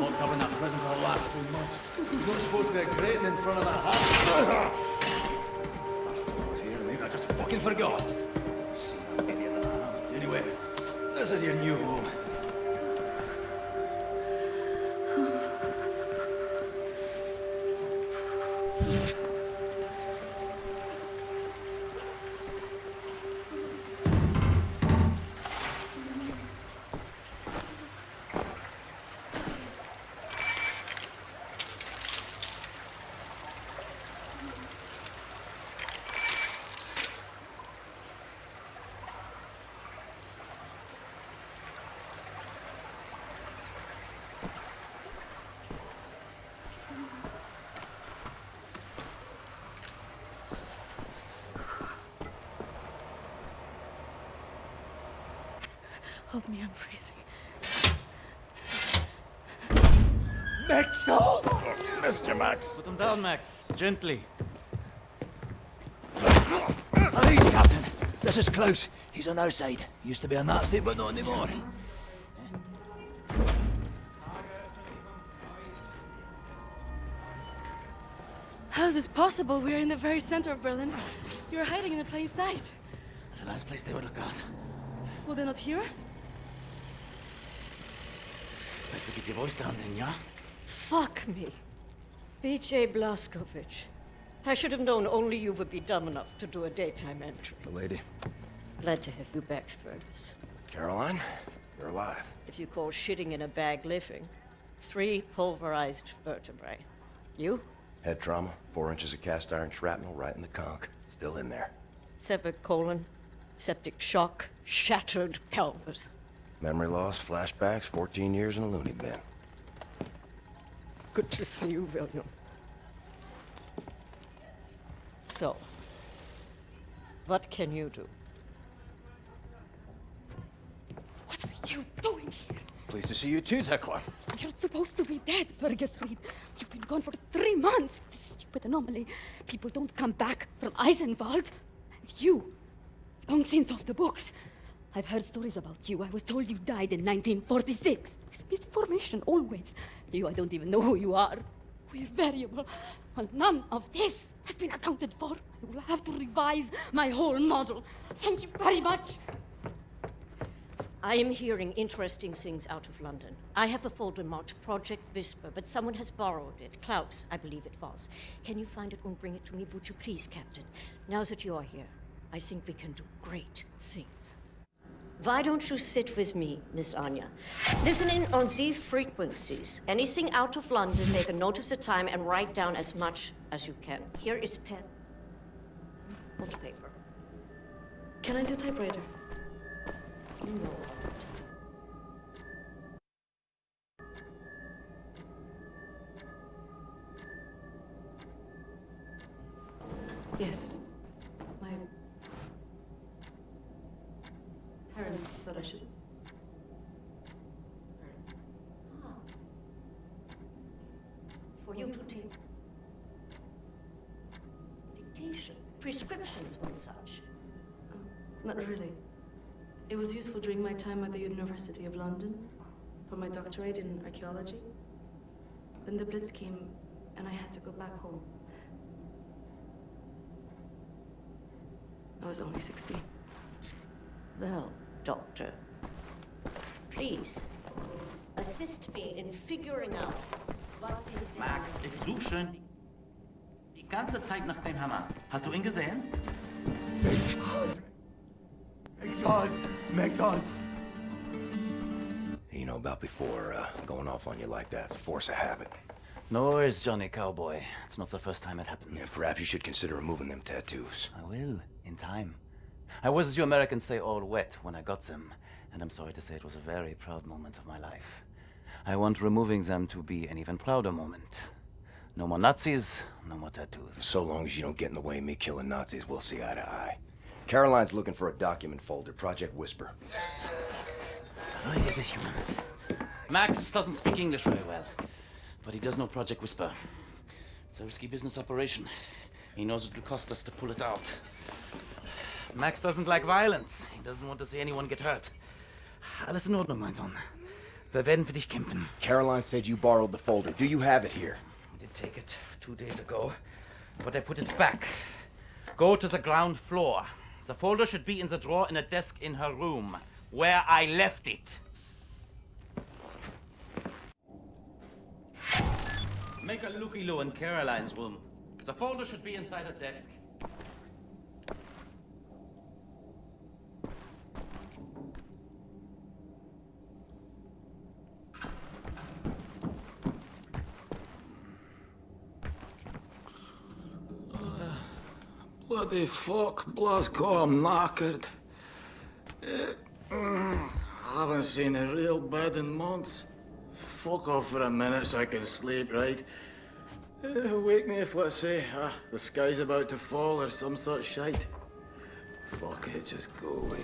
Locked up in that prison for the last 3 months. You weren't supposed to get grating in front of that house. I was here, maybe I just fucking forgot. Let's see how any of that happened. Anyway, this is your new home. Hold me, I'm freezing. Max! Oh, Mr. Max. Put him down, Max. Gently. Please, Captain. This is Klaus. He's on our side. Used to be a Nazi, but not anymore. How is this possible? We're in the very center of Berlin. You're hiding in plain sight. It's the last place they would look at. Will they not hear us? Best to keep your voice down then, yeah? Fuck me. B.J. Blazkowicz. I should have known only you would be dumb enough to do a daytime entry. Lady. Glad to have you back, Furnace. Caroline, you're alive. If you call shitting in a bag living, 3 pulverized vertebrae. You? Head trauma, 4 inches of cast iron shrapnel right in the conch. Still in there. Severed colon, septic shock, shattered pelvis. Memory loss, flashbacks, 14 years in a loony bin. Good to see you, William. So, what can you do? What are you doing here? Pleased to see you too, Tekla. You're supposed to be dead, Fergus Reed. You've been gone for 3 months. This stupid anomaly. People don't come back from Eisenwald. And you, long since off the books. I've heard stories about you. I was told you died in 1946. Misinformation, always. You, I don't even know who you are. We're variable. Well, none of this has been accounted for. I will have to revise my whole model. Thank you very much. I am hearing interesting things out of London. I have a folder marked Project Whisper, but someone has borrowed it. Klaus, I believe it was. Can you find it and bring it to me, would you please, Captain? Now that you are here, I think we can do great things. Why don't you sit with me, Miss Anya? Listen in on these frequencies. Anything out of London, make a note of the time and write down as much as you can. Here is pen and paper. Can I do typewriter? You know. Yes. My parents thought I should. For you to take dictation, prescriptions and such. Not really. It was useful during my time at the University of London for my doctorate in archaeology. Then the Blitz came and I had to go back home. I was only 16. Well, Doctor, please assist me in figuring out what is Max, ich suche schon die ganze Zeit nach dem Hammer. Hast du ihn gesehen? You know about before going off on you like that. It's a force of habit. No worries, Johnny Cowboy. It's not the first time it happens. Yeah, perhaps you should consider removing them tattoos. I will, in time. I was, as you Americans say, all wet when I got them. And I'm sorry to say it was a very proud moment of my life. I want removing them to be an even prouder moment. No more Nazis, no more tattoos. So long as you don't get in the way of me killing Nazis, we'll see eye to eye. Caroline's looking for a document folder, Project Whisper. Max doesn't speak English very well, but he does know Project Whisper. It's a risky business operation. He knows it will cost us to pull it out. Max doesn't like violence. He doesn't want to see anyone get hurt. Alles in Ordnung, mein Sohn. Wir werden für dich kämpfen. Caroline said you borrowed the folder. Do you have it here? I did take it 2 days ago, but I put it back. Go to the ground floor. The folder should be in the drawer in a desk in her room, where I left it. Make a looky-loo in Caroline's room. The folder should be inside a desk. Bloody fuck, Blasco, I'm knackered. I haven't seen a real bed in months. Fuck off for a minute so I can sleep, right? Wake me if, let's say, the sky's about to fall or some such shite. Fuck it, just go away.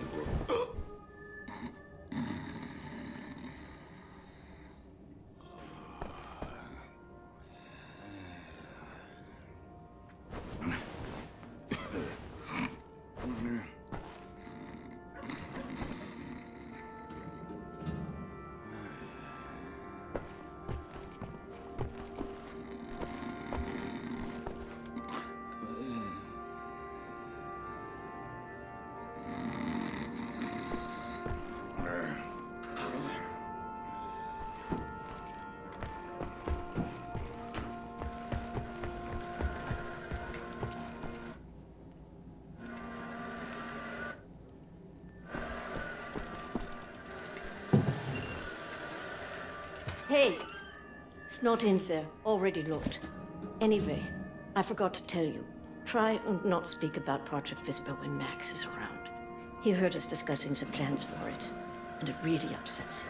Hey, it's not in there. Already looked. Anyway, I forgot to tell you. Try and not speak about Project Whisper when Max is around. He heard us discussing the plans for it, and it really upsets him.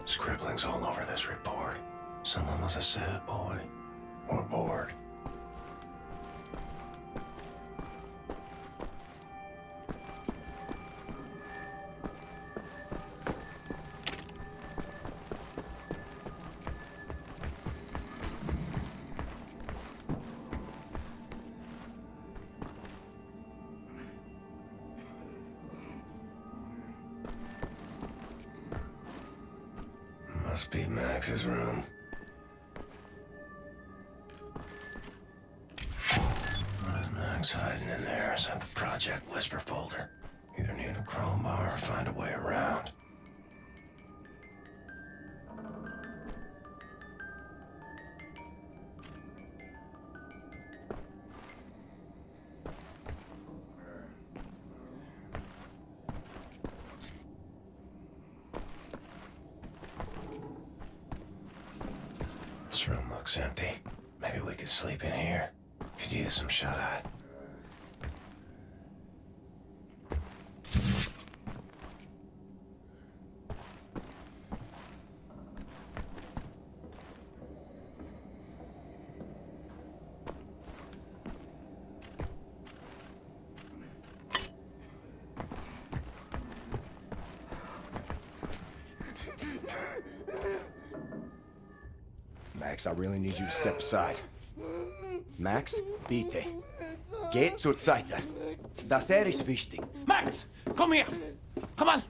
Scribblings all over this report. Someone was a sad boy. Or bored. Must be Max's room. What is Max hiding in there? Is that the Project Whisper folder? Either need a crowbar or find a way around. This room looks empty. Maybe we could sleep in here. Could use some shut-eye. Max, I really need you to step aside. Max, bitte. Geht zur Seite. Das ist wichtig. Max, komm her! Komm mal!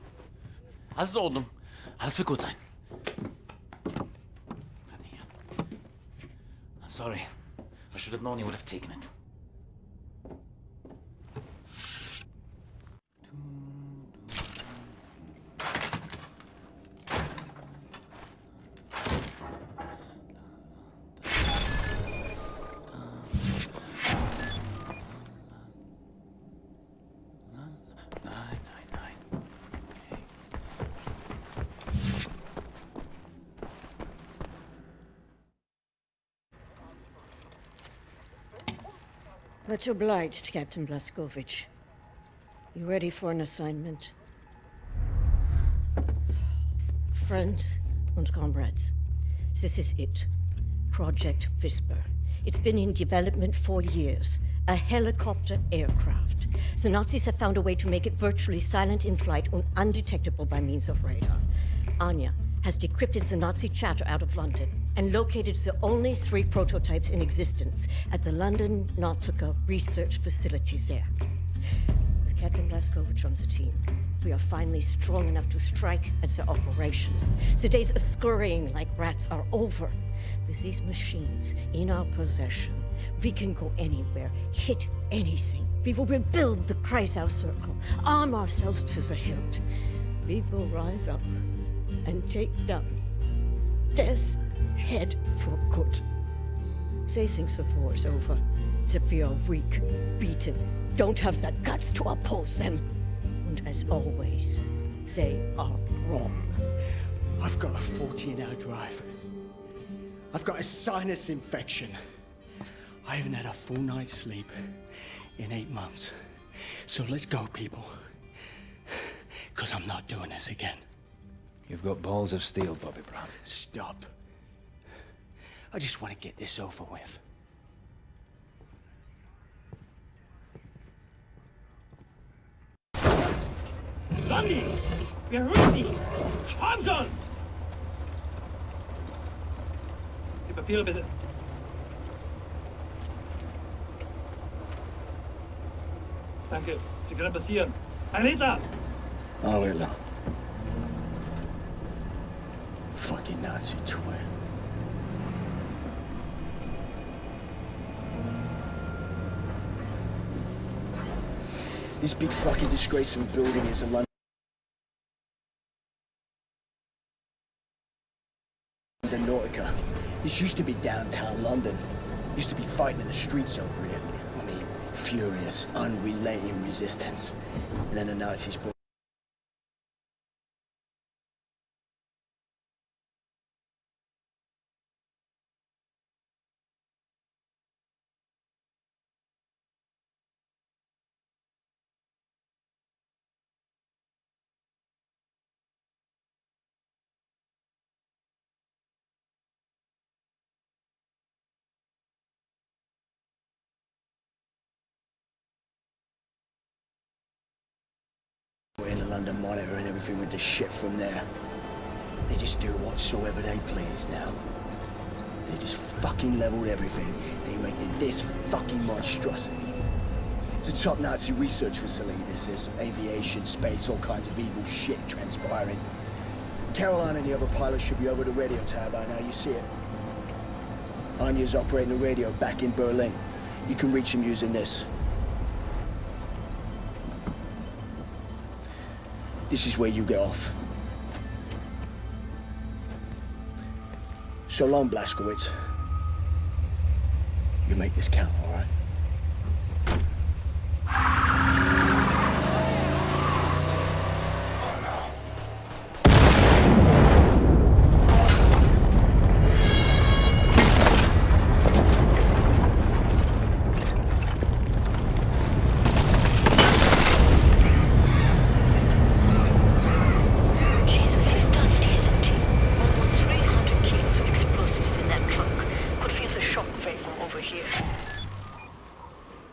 Alles in Ordnung. Alles wird gut sein. Komm her. I'm sorry. I should have known you would have taken it. Much obliged, Captain Blaskovich. You ready for an assignment? Friends and comrades, this is it. Project Whisper. It's been in development for years, A helicopter aircraft. The Nazis have found a way to make it virtually silent in flight and undetectable by means of radar. Anya has decrypted the Nazi chatter out of London and located the only 3 prototypes in existence at the London Nautica research facilities there. With Captain Blaskovich on the team, we are finally strong enough to strike at the operations. The days of scurrying like rats are over. With these machines in our possession, we can go anywhere, hit anything. We will rebuild the Kreisau Circle, arm ourselves to the hilt. We will rise up and take down Death's Head for good. They think the war's over, that we are weak, beaten, don't have the guts to oppose them. And as always, they are wrong. I've got a 14-hour drive. I've got a sinus infection. I haven't had a full night's sleep in 8 months. So let's go, people. Because I'm not doing this again. You've got balls of steel, Bobby Brown. Stop. I just want to get this over with. Lundy! Wir hören dich! Komm schon! Die Papiere bitte. Danke. Sie können passieren. Ein Liter! Oh, Hitler. Fucking Nazi twit. This big fucking disgrace of a building is a London Nautica. This used to be downtown London. Used to be fighting in the streets over it. I mean, furious, unrelenting resistance. And then the Nazis brought in the London Monitor and everything went to shit from there. They just do whatsoever they please now. They just fucking leveled everything and erected this fucking monstrosity. It's a top Nazi research facility, this is. Aviation, space, all kinds of evil shit transpiring. Caroline and the other pilots should be over the radio tower by now, you see it. Anya's operating the radio back in Berlin. You can reach him using this. This is where you get off. So long, Blazkowicz. You make this count, all right?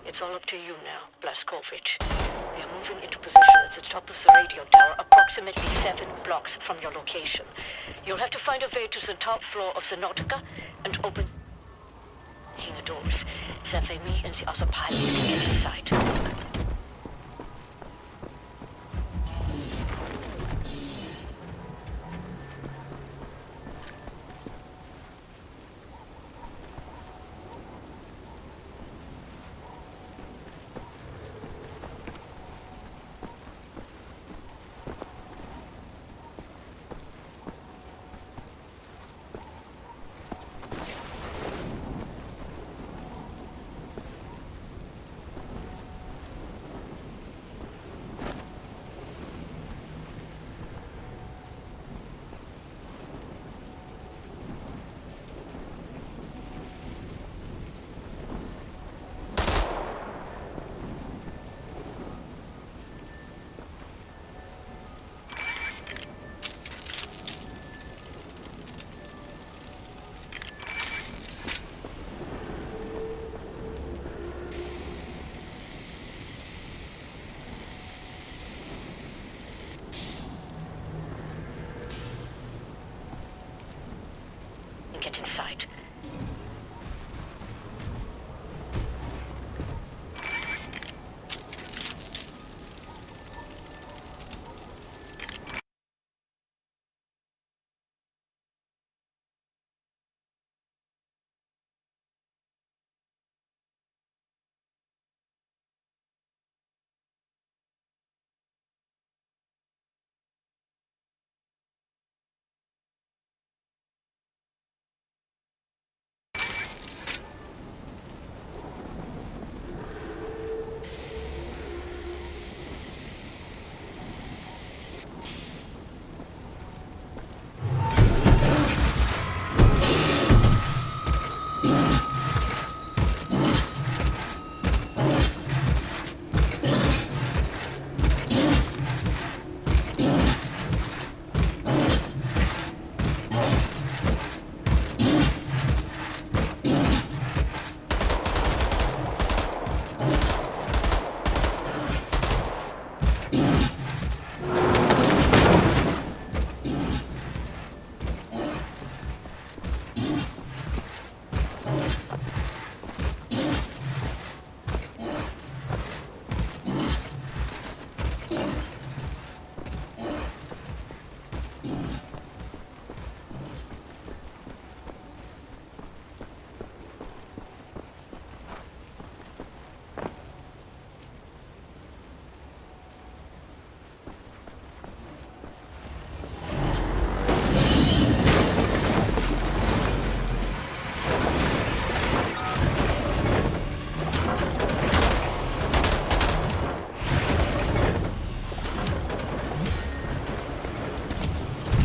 It's all up to you now, Blaskovich. We are moving into position at the top of the radio tower, approximately 7 blocks from your location. You'll have to find a way to the top floor of the Nautica and open the doors. That way me and the other pilots can get inside.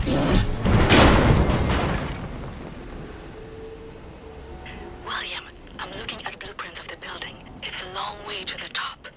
William, I'm looking at blueprints of the building. It's a long way to the top.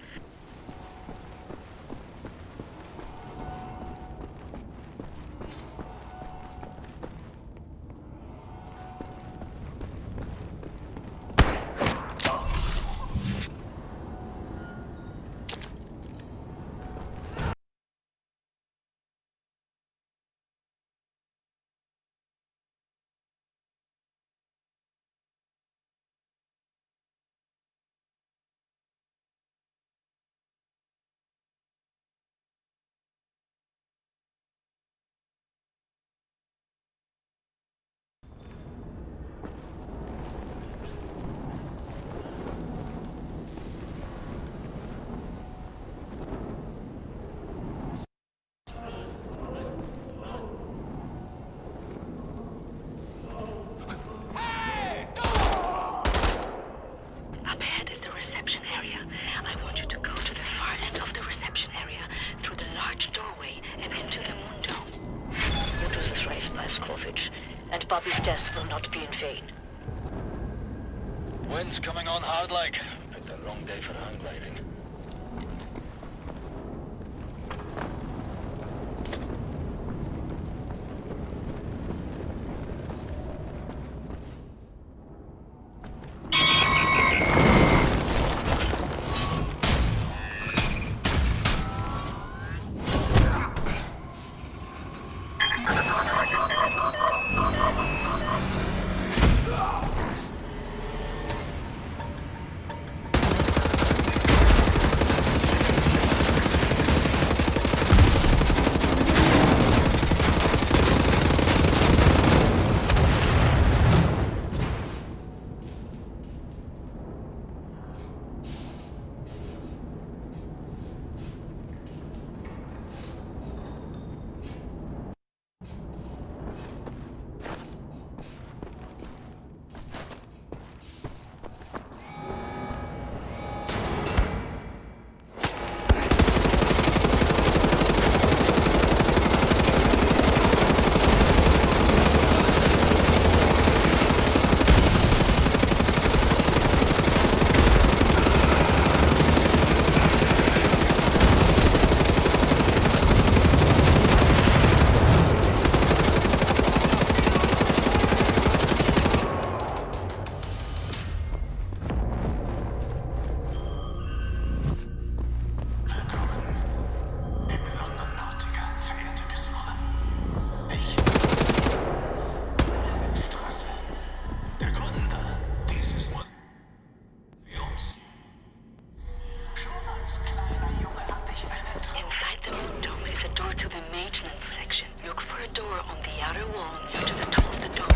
Up ahead is the reception area. I want you to go to the far end of the reception area, through the large doorway, and into the mundo. You do this right, Paskovich, and Bobby's death will not be in vain. Wind's coming on hard like. Picked a long day for hang gliding. Inside the mundo is a door to the maintenance section. Look for a door on the outer wall near to the top of the dome.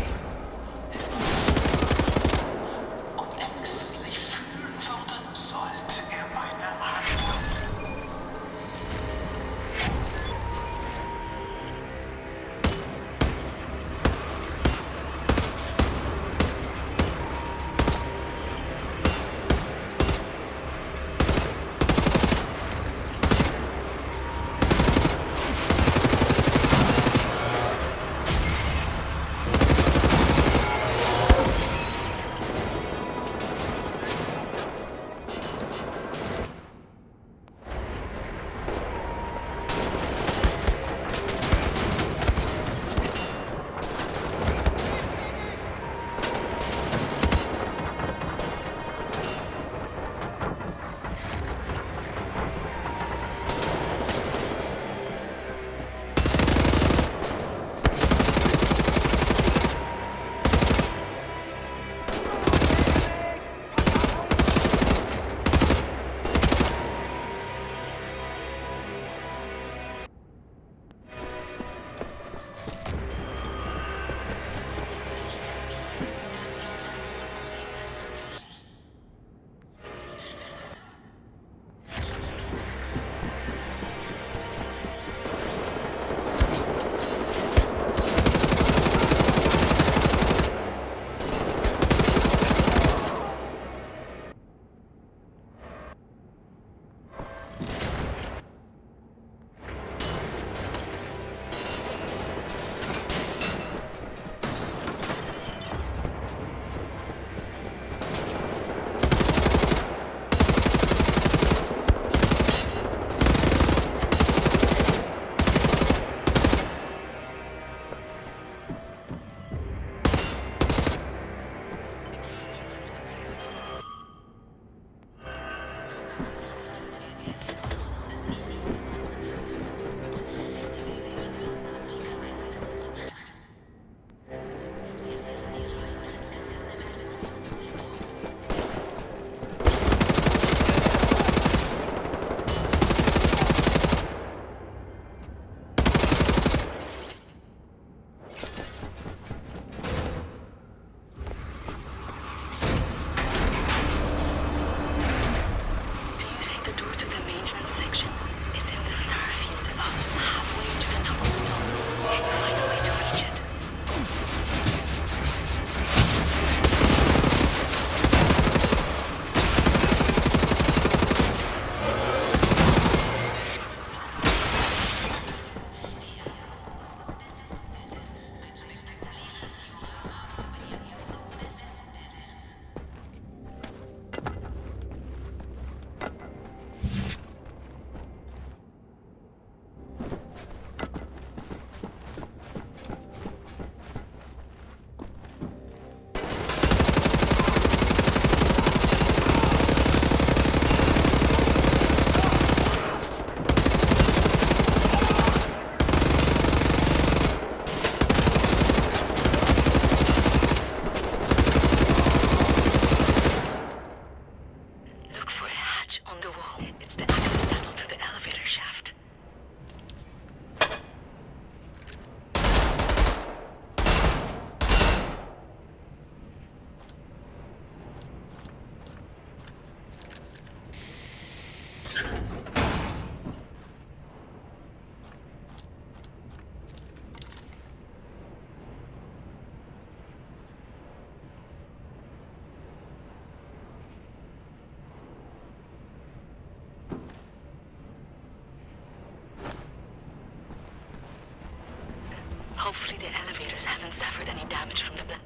Hopefully the elevators haven't suffered any damage from the blast.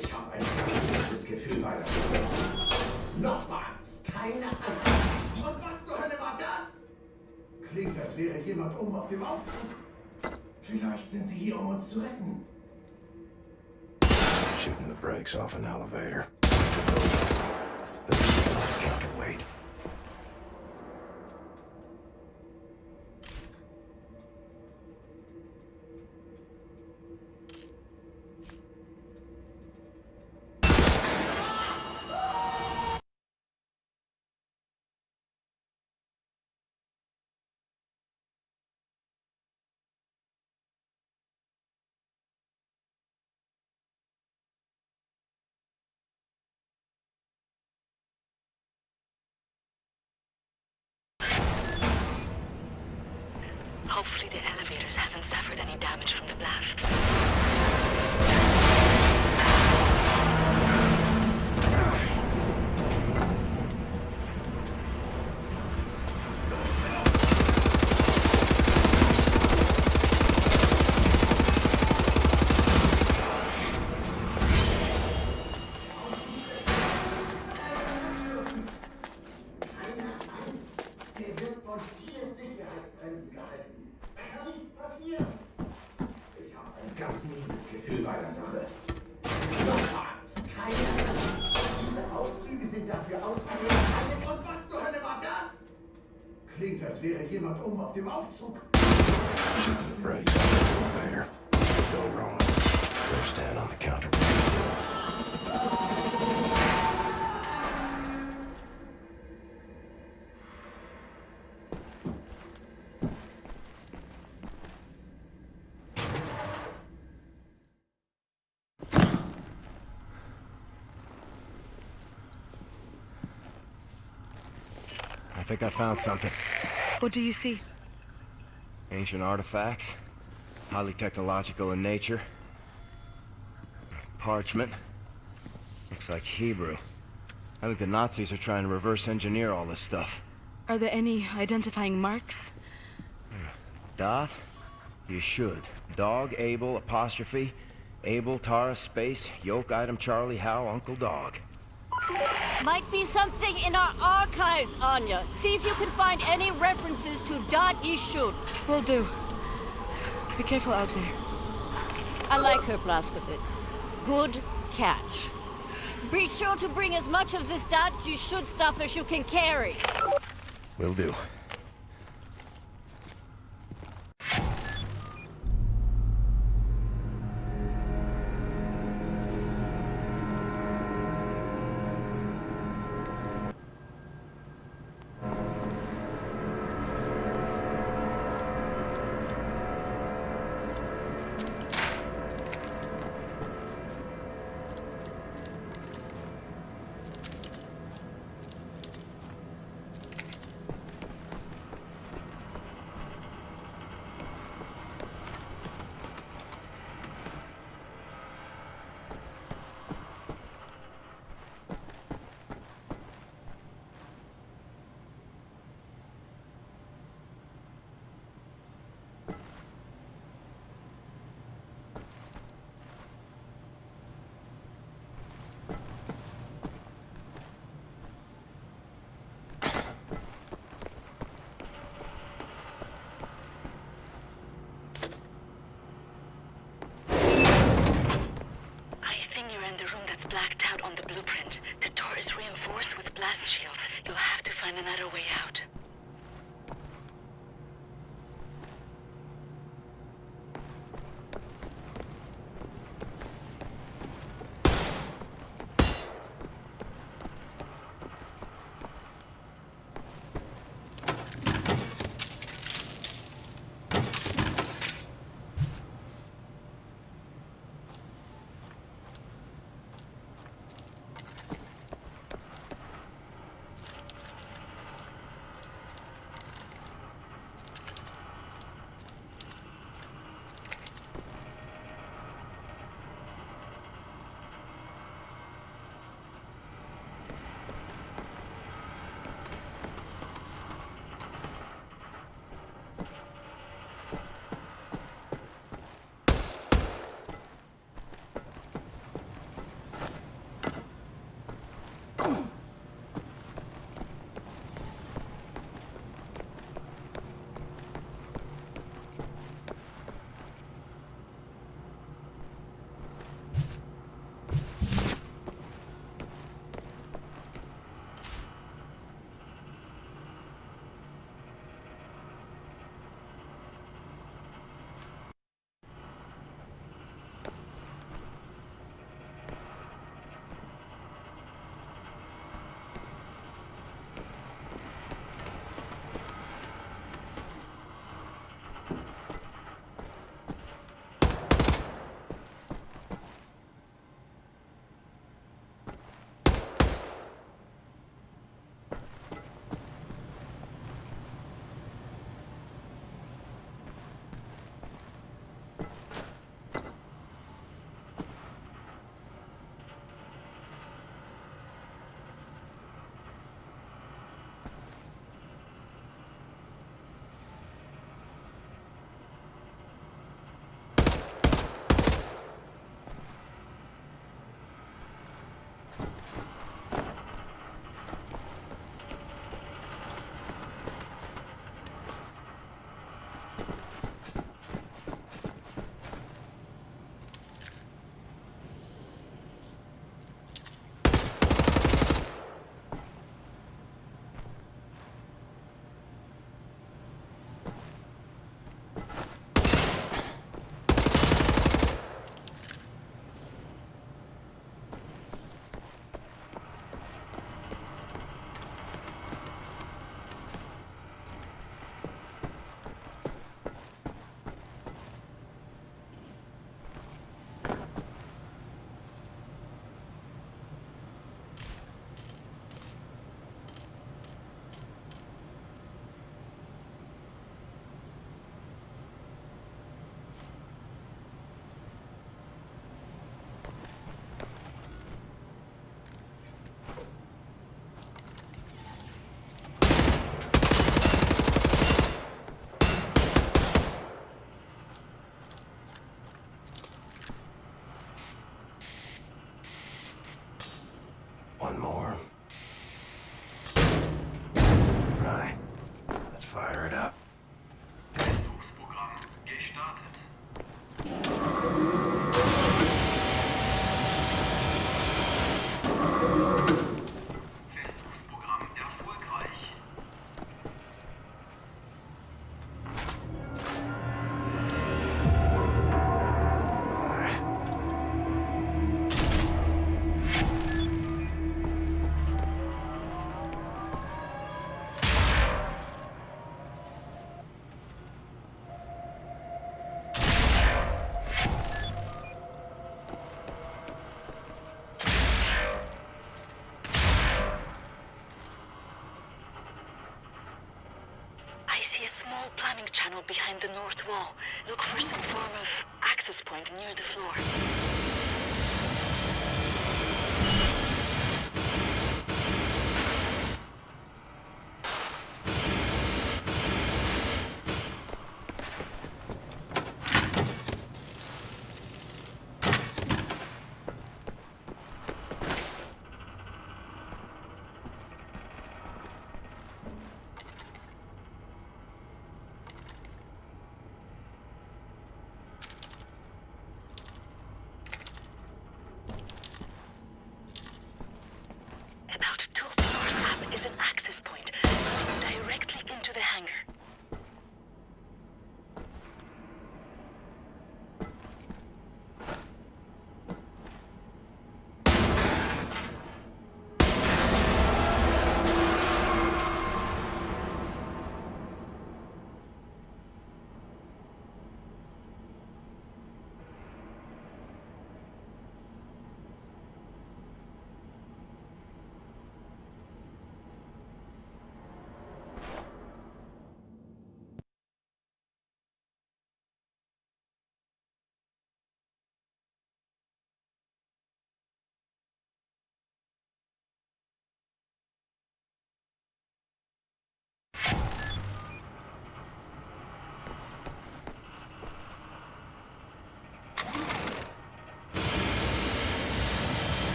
Ich habe ein komisches Gefühl bei der Nochmals, keine Angst. Und was zur Hölle war das? Klingt, als wäre jemand oben auf dem Aufzug. Vielleicht sind sie hier, um uns zu retten. Shooting the brakes off an elevator. Counterweight. Hopefully the elevators haven't suffered any damage from the blast. Ganz mieses Gefühl bei der Sache. Nochmals, keine Angst. Diese Aufzüge sind dafür ausgelegt. Und was zur Hölle war das? Klingt, als wäre jemand oben auf dem Aufzug. Shooting the brakes off an elevator. Go wrong. Go stand on the counterweight. I think I found something. What do you see? Ancient artifacts. Highly technological in nature. Parchment. Looks like Hebrew. I think the Nazis are trying to reverse engineer all this stuff. Are there any identifying marks? Doth? You should. Dog, Abel, apostrophe. Abel, Tara, space, yoke, item, Charlie, Hal, Uncle Dog. Might be something in our archives, Anya. See if you can find any references to Dad Yishun. Will do. Be careful out there. I like her, Blazkowicz. Good catch. Be sure to bring as much of this Dad Yishun stuff as you can carry. Will do. conning channel behind the north wall. Look for some form of access point near the floor.